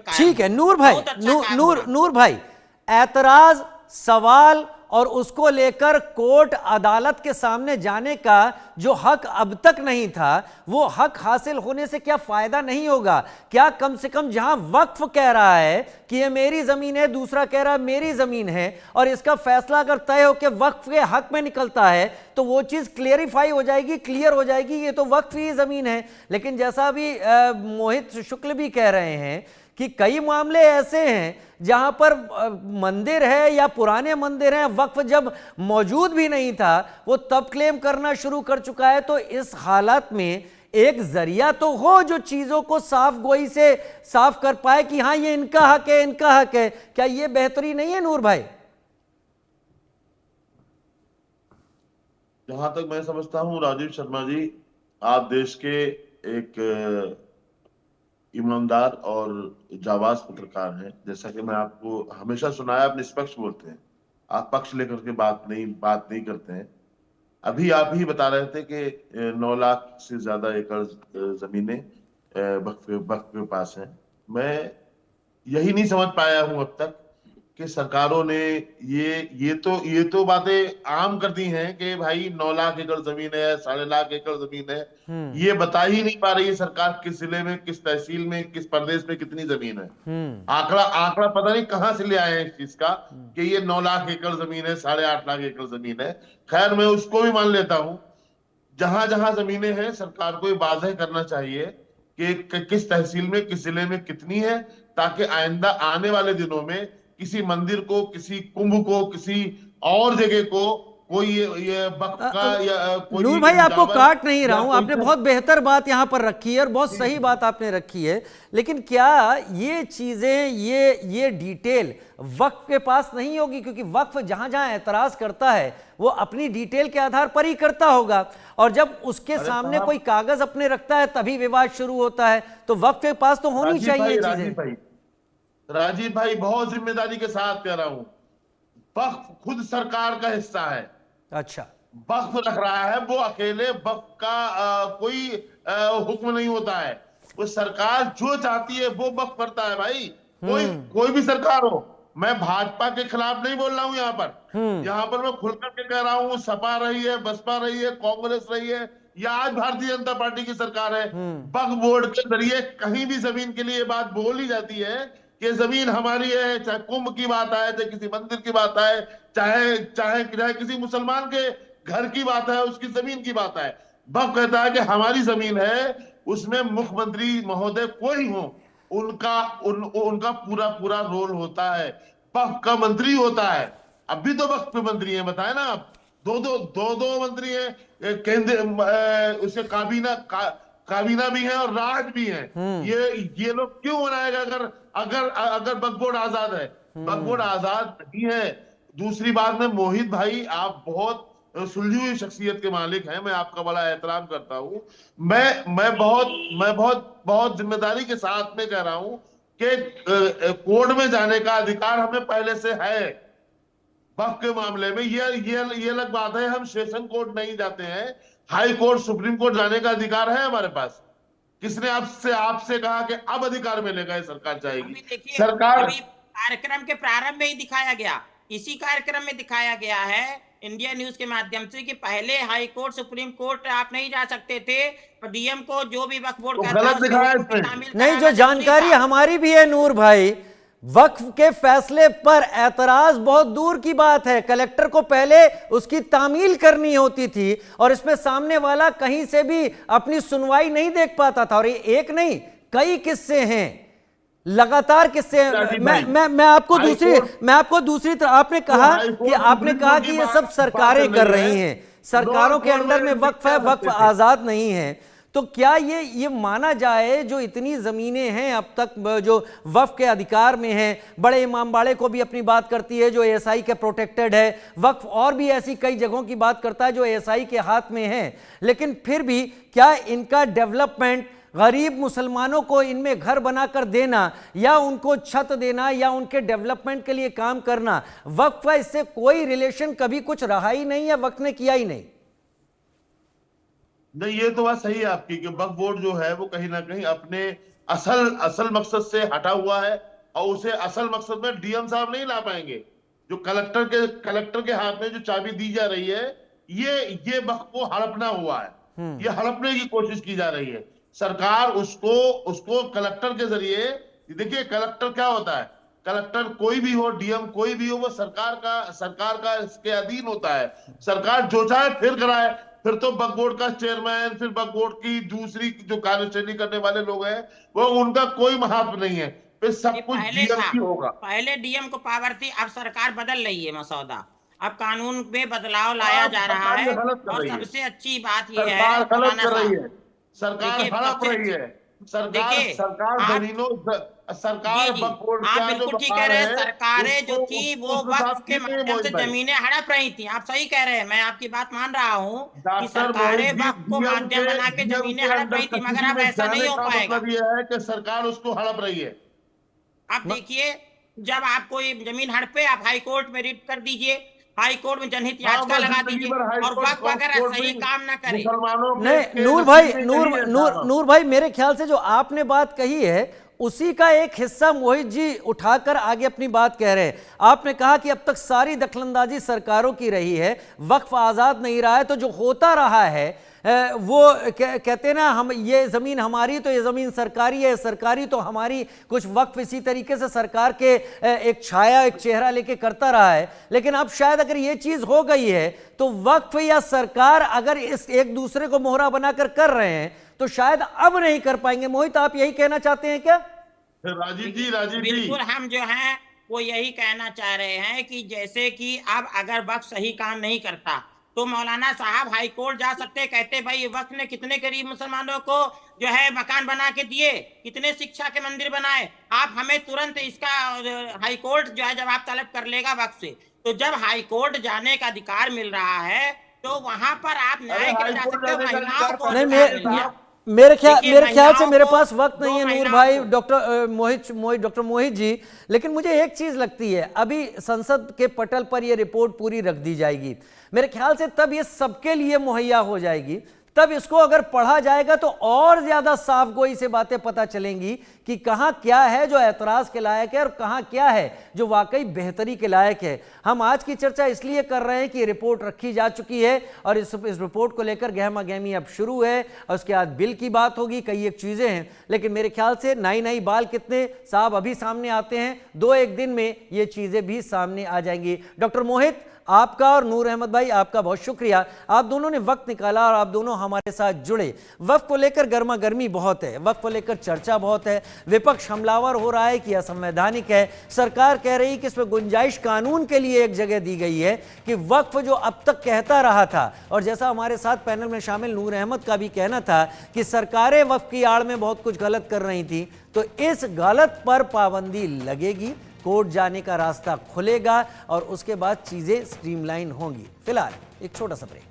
ठीक है नूर भाई, नूर भाई, ऐतराज, सवाल और उसको लेकर कोर्ट अदालत के सामने जाने का जो हक अब तक नहीं था, वो हक हासिल होने से क्या फायदा नहीं होगा? क्या कम से कम जहां वक्फ कह रहा है कि ये मेरी जमीन है, दूसरा कह रहा है मेरी जमीन है, और इसका फैसला अगर तय हो कि वक्फ के हक में निकलता है तो वो चीज क्लियरिफाई हो जाएगी, क्लियर हो जाएगी, ये तो वक्फ ही जमीन है। लेकिन जैसा अभी मोहित शुक्ल भी कह रहे हैं कि कई मामले ऐसे हैं जहां पर मंदिर है या पुराने मंदिर हैं, वक्फ जब मौजूद भी नहीं था वो तब क्लेम करना शुरू कर चुका है। तो इस हालत में एक जरिया तो हो जो चीजों को साफ गोई से साफ कर पाए कि हाँ ये इनका हक है, इनका हक है। क्या ये बेहतरी नहीं है नूर भाई? जहां तक मैं समझता हूं राजीव शर्मा जी, आप देश के एक ईमानदार और जाबाज पत्रकार हैं। जैसा कि मैं आपको हमेशा सुनाया, आप निष्पक्ष बोलते हैं, आप पक्ष लेकर के बात नहीं करते हैं। अभी आप ही बता रहे थे कि 9 लाख से ज्यादा एकड़ जमीनें वक्फ के पास हैं। मैं यही नहीं समझ पाया हूं अब तक कि सरकारों ने ये तो बातें आम कर दी हैं कि भाई 9 लाख एकड़ जमीन है, 6.5 लाख एकड़ जमीन है। ये बता ही नहीं पा रही है सरकार किस जिले में, किस तहसील में, किस प्रदेश में कितनी जमीन है। आंकड़ा आंकड़ा पता नहीं कहां से ले आए हैं इस चीज का कि ये 9 लाख एकड़ जमीन है, 8.5 लाख एकड़ जमीन है। खैर, मैं उसको भी मान लेता हूं। जहां जहां जमीनें हैं सरकार को ये वाज़ेह करना चाहिए कि किस तहसील में, किस जिले में कितनी है, ताकि आइंदा आने वाले दिनों में किसी मंदिर को, किसी कुंभ को, किसी और जगह को कोई ये वक्फ का या नूर कोई भाई आपको जावर काट नहीं रहा या हूं, कोई आपने बहुत बेहतर बात यहां पर रखी है और बहुत सही बात आपने रखी है। लेकिन क्या ये चीजें, ये डिटेल वक्फ के पास नहीं होगी? क्योंकि वक्फ जहां जहां एतराज करता है वो अपनी डिटेल के आधार पर ही करता होगा, और जब उसके सामने कोई कागज अपने रखता है तभी विवाद शुरू होता है। तो वक्फ के पास तो होनी चाहिए चीजें। राजीव भाई, बहुत जिम्मेदारी के साथ कह रहा हूं, वक्फ खुद सरकार का हिस्सा है। अच्छा, वक्फ रख रहा है वो अकेले, वक्फ का कोई हुक्म नहीं होता है। वो सरकार जो चाहती है वो वक्फ करता है भाई। कोई कोई भी सरकार हो। मैं भाजपा के खिलाफ नहीं बोल रहा हूं यहाँ पर मैं खुल करके कह रहा हूं, सपा रही है, बसपा रही है, कांग्रेस रही है, या आज भारतीय जनता पार्टी की सरकार है, वक्फ बोर्ड के जरिए कहीं भी जमीन के लिए बात बोली जाती है कि जमीन हमारी है। चाहे कुंभ की बात आए, चाहे किसी मंदिर की बात आए, चाहे चाहे चाहे किसी मुसलमान के घर की बात है, उसकी जमीन की बात है, वक्फ कहता है कि हमारी जमीन है। उसमें मुख्यमंत्री महोदय कोई हो, उनका पूरा पूरा रोल होता है। वक्फ का मंत्री होता है। अब भी तो वक्फ के मंत्री हैं, बताए ना आप। दो मंत्री हैं, केंद्र उसके काबीना भी है और राज भी है। ये लोग क्यों बनाएगा अगर अगर अगर वक्फ बोर्ड आजाद है? वक्फ बोर्ड आजाद नहीं है। दूसरी बात में, मोहित भाई, आप बहुत सुलझी हुई शख्सियत के मालिक हैं, मैं आपका बड़ा एहतराम करता हूं। मैं बहुत जिम्मेदारी के साथ में कह रहा हूं कि कोर्ट में जाने का अधिकार हमें पहले से है। वक्फ के मामले में ये अलग बात है, हम सेशन कोर्ट नहीं जाते हैं, हाई कोर्ट, सुप्रीम कोर्ट जाने का अधिकार है हमारे पास। किसने आपसे कहा कि अब अधिकार मिलेगा? ये सरकार चाहेगी। सरकार अभी कार्यक्रम के प्रारंभ में ही दिखाया गया, इसी कार्यक्रम में दिखाया गया है इंडिया न्यूज के माध्यम से कि पहले हाई कोर्ट, सुप्रीम कोर्ट आप नहीं जा सकते थे, डीएम को जो भी वक्फ बोर्ड तो गलत दिखाया इसमें। नहीं, जो जानकारी हमारी भी है नूर भाई, वक्फ के फैसले पर ऐतराज बहुत दूर की बात है। कलेक्टर को पहले उसकी तामील करनी होती थी और इसमें सामने वाला कहीं से भी अपनी सुनवाई नहीं देख पाता था। और ये एक नहीं, कई किस्से हैं, लगातार किस्से हैं। मैं आपको दूसरी तरफ, आपने कहा कि ये सब सरकारें कर रही हैं, सरकारों के अंडर में वक्फ है, वक्फ आजाद नहीं है। तो क्या ये माना जाए जो इतनी जमीनें हैं अब तक जो वक्फ के अधिकार में हैं, बड़े इमामबाड़े को भी अपनी बात करती है जो एएसआई के प्रोटेक्टेड है, वक्फ और भी ऐसी कई जगहों की बात करता है जो एएसआई के हाथ में है, लेकिन फिर भी क्या इनका डेवलपमेंट, गरीब मुसलमानों को इनमें घर बनाकर देना या उनको छत देना या उनके डेवलपमेंट के लिए काम करना, वक्फ का इससे कोई रिलेशन कभी कुछ रहा ही नहीं या वक्फ ने किया ही नहीं? नहीं, ये तो बात सही है आपकी कि वक्फ बोर्ड जो है वो कहीं ना कहीं अपने असल असल मकसद से हटा हुआ है, और उसे असल मकसद में डीएम साहब नहीं ला पाएंगे। जो कलेक्टर के हाथ में जो चाबी दी जा रही है, ये वक्त को हड़पना हुआ है, ये हड़पने की कोशिश की जा रही है। सरकार उसको कलेक्टर के जरिए, देखिए कलेक्टर क्या होता है, कलेक्टर कोई भी हो, डीएम कोई भी हो, वो सरकार का इसके अधीन होता है। सरकार जो चाहे फिर कराए, फिर तो वक्फ बोर्ड का चेयरमैन, फिर वक्फ बोर्ड की दूसरी जो कार्यशैली करने वाले लोग हैं, वो उनका कोई महत्व नहीं है, फिर सब कुछ पहले डीएम था, की होगा। पहले डीएम को पावर थी, अब सरकार बदल रही है मसौदा, अब कानून में बदलाव लाया जा रहा है। और सबसे अच्छी बात यह है, सरकार गलत मौलाना कर रही साहब, है, सरकार देखिए हड़प रही है, देखिए सरकार आप जमीनों, सरकार जी जी वक्फ बोर्ड आप का जो बिल्कुल ठीक बकाया कह रहे हैं। है, सरकारें जो उसको थी वो उस वक्फ हिसाब के की नहीं है माध्यम से मोहित भाई। जमीनें हड़प रही थी, आप सही कह रहे हैं, मैं आपकी बात मान रहा हूँ कि डॉक्टर सरकारें मोहित जी, वक्फ को माध्यम बना के जमीनें हड़प अंडर रही थी, मगर कस्टडी अब में ऐसा नहीं जाने हो का पाएगा। मतलब यह है कि सरकार उसको हड़प रही है। आप देखिए, जब आपको ये जमीन हड़पे, आप हाई कोर्ट में रिट कर दीजिए, हाई कोर्ट में जनहित याचिका मैं लगा जिंदगी दीजिए, भर हाई और वक्फ अगर कोर्ट सही में काम ना करे। मुसलमानों के नहीं, नूर नसीब भाई, में नूर नहीं है नूर साहब। नूर भाई, मेरे ख्याल से जो आपने बात कही है उसी का एक हिस्सा मोहित जी उठाकर आगे अपनी बात कह रहे हैं। आपने कहा कि अब तक सारी दखलंदाजी सरकारों की रही है, वक्फ आजाद नहीं रहा है, तो जो होता रहा है वो कहते हैं ना, हम ये जमीन हमारी तो ये जमीन सरकारी है, सरकारी तो हमारी, कुछ वक्फ इसी तरीके से सरकार के एक छाया, एक चेहरा लेके करता रहा है। लेकिन अब शायद अगर ये चीज हो गई है तो वक्फ या सरकार अगर इस एक दूसरे को मोहरा बनाकर कर रहे हैं तो शायद अब नहीं कर पाएंगे। मोहित, आप यही कहना चाहते हैं क्या? राजीव जी, बिल्कुल, हम जो हैं वो यही कहना चाह रहे हैं कि जैसे कि अब अगर वक्फ सही काम नहीं करता तो मौलाना साहब हाई कोर्ट जा सकते, कहते भाई वक्फ ने कितने गरीब मुसलमानों को जो है मकान बना के दिए, कितने शिक्षा के मंदिर बनाए, आप हमें तुरंत इसका हाई कोर्ट जो है जवाब तलब कर लेगा वक्फ से। तो जब हाई कोर्ट जाने का अधिकार मिल रहा है तो वहां पर आप न्याय के लिए जा सकते हो। महिलाओं को नहीं, अधिकार मिल गया। मेरे ख्याल से मेरे महिलाओं पास को, वक्त नहीं है नूर भाई, डॉक्टर मोहित जी, लेकिन मुझे एक चीज लगती है, अभी संसद के पटल पर यह रिपोर्ट पूरी रख दी जाएगी, मेरे ख्याल से तब ये सबके लिए मुहैया हो जाएगी, तब इसको अगर पढ़ा जाएगा तो और ज्यादा साफ गोई से बातें पता चलेंगी कि कहां क्या है जो ऐतराज के लायक है और कहां क्या है जो वाकई बेहतरी के लायक है। हम आज की चर्चा इसलिए कर रहे हैं कि रिपोर्ट रखी जा चुकी है और इस रिपोर्ट को लेकर गहमा गहमी अब शुरू है, और उसके बाद बिल की बात होगी, कई एक चीजें हैं, लेकिन मेरे ख्याल से नई नई बाल कितने साहब अभी सामने आते हैं, 2-1 दिन में ये चीजें भी सामने आ जाएंगी। डॉक्टर मोहित, आपका और नूर अहमद भाई, आपका बहुत शुक्रिया, आप दोनों ने वक्त निकाला और आप दोनों हमारे साथ जुड़े। वक्फ को लेकर गर्मा गर्मी बहुत है, वक्फ को लेकर चर्चा बहुत है, विपक्ष हमलावर हो रहा है कि असंवैधानिक है, सरकार कह रही कि इसमें गुंजाइश कानून के लिए एक जगह दी गई है कि वक्फ जो अब तक कहता रहा था, और जैसा हमारे साथ पैनल में शामिल नूर अहमद का भी कहना था कि सरकारें वक्फ की आड़ में बहुत कुछ गलत कर रही थी, तो इस गलत पर पाबंदी लगेगी, कोर्ट जाने का रास्ता खुलेगा और उसके बाद चीजें स्ट्रीमलाइन होंगी। फिलहाल एक छोटा सा ब्रेक।